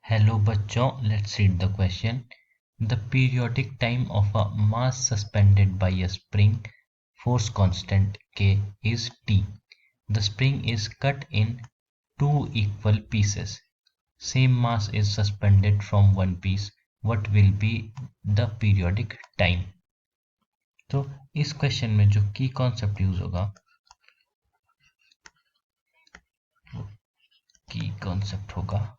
Hello बच्चों, let's read the question. The periodic time of a mass suspended by a spring force constant K is T. The spring is cut in two equal pieces. Same mass is suspended from one piece. What will be the periodic time? तो इस question में जो की concept use होगा, की concept होगा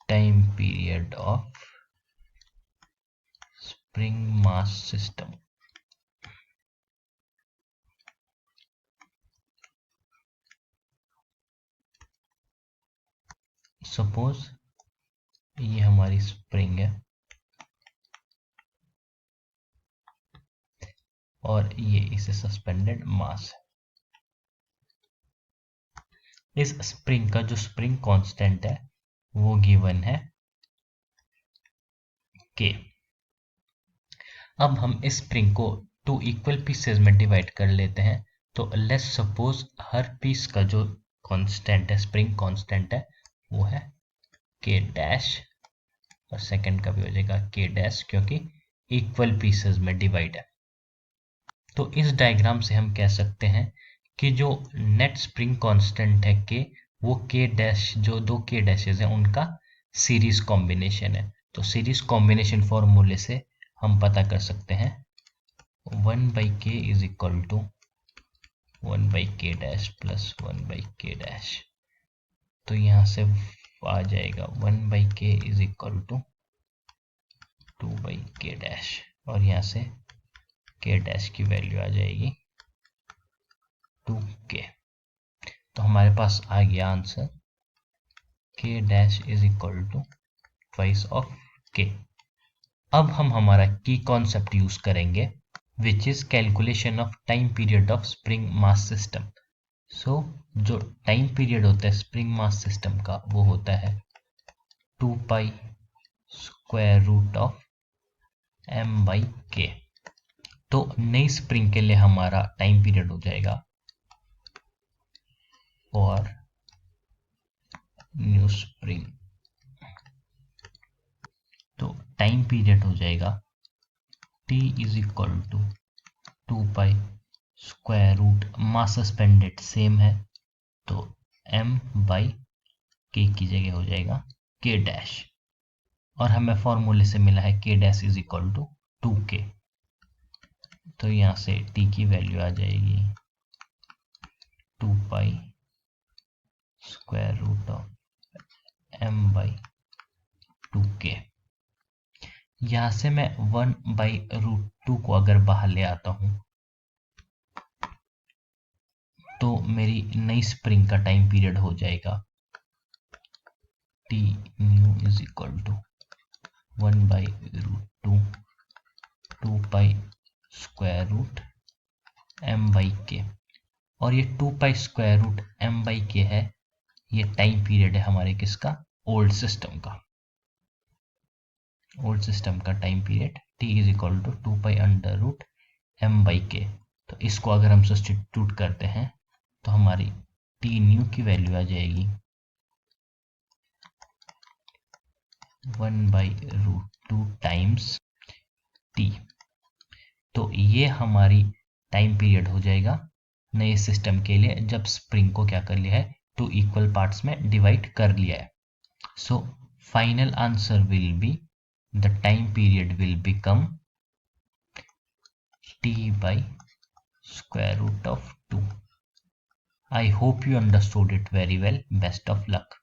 time period of spring mass system. Suppose ये हमारी स्प्रिंग है और ये इसे सस्पेंडेड मास है। इस स्प्रिंग का जो स्प्रिंग कांस्टेंट है वो गिवन है के। अब हम इस स्प्रिंग को टू इक्वल पीसेस में डिवाइड कर लेते हैं। तो लेट्स सपोज हर पीस का जो कांस्टेंट है, स्प्रिंग कांस्टेंट है, वो है के डैश, और सेकंड का भी हो जाएगा के डैश, क्योंकि इक्वल पीसेस में डिवाइड है। तो इस डायग्राम से हम कह सकते हैं कि जो नेट स्प्रिंग कांस्टेंट है के, वो के डैश, जो दो के डैशेज हैं उनका सीरीज कॉम्बिनेशन है। तो सीरीज कॉम्बिनेशन फॉर्मूले से हम पता कर सकते हैं 1/k is equal to 1/k dash plus 1/k dash. तो यहाँ से आ जाएगा 1/k is equal to 2/k dash, और यहाँ से k डैश की वैल्यू आ जाएगी 2k। तो हमारे पास आ गया answer k dash is equal to twice of k। अब हम हमारा की कॉन्सेप्ट यूज करेंगे, which is calculation of time period of spring mass system. So जो टाइम पीरियड होता है स्प्रिंग मास सिस्टम का, वो होता है 2 pi square root of m/k। तो नई स्प्रिंग के लिए हमारा टाइम पीरियड हो जाएगा, और न्यू स्प्रिंग, तो टाइम पीरियड हो जाएगा t is equal to 2 pi square root, mass suspended same है तो m/k की जगह हो जाएगा k डैश, और हमें फॉर्मूले से मिला है k dash is equal to 2k। तो यहाँ से t की वैल्यू आ जाएगी 2 pi square root of m/2k। यहाँ से मैं 1/√2 को अगर बाहर ले आता हूँ तो मेरी नई स्प्रिंग का टाइम पीरियड हो जाएगा t new is equal to 1/√2 2 pi square root m/k, और ये 2 पाई स्क्वायर रूट m/k है, ये टाइम पीरियड है हमारे किसका, ओल्ड सिस्टम का। ओल्ड सिस्टम का time period t is equal to 2 pi under root m/k। तो इसको अगर हम सब्स्टिट्यूट करते हैं तो हमारी t न्यू की वैल्यू आ जाएगी 1/√2 टाइम्स t। तो ये हमारी टाइम पीरियड हो जाएगा नए सिस्टम के लिए, जब स्प्रिंग को क्या कर लिया है, टू इक्वल पार्ट्स में डिवाइड कर लिया है। So final answer will be, the time period will become t by square root of 2. I hope you understood it very well. Best of luck.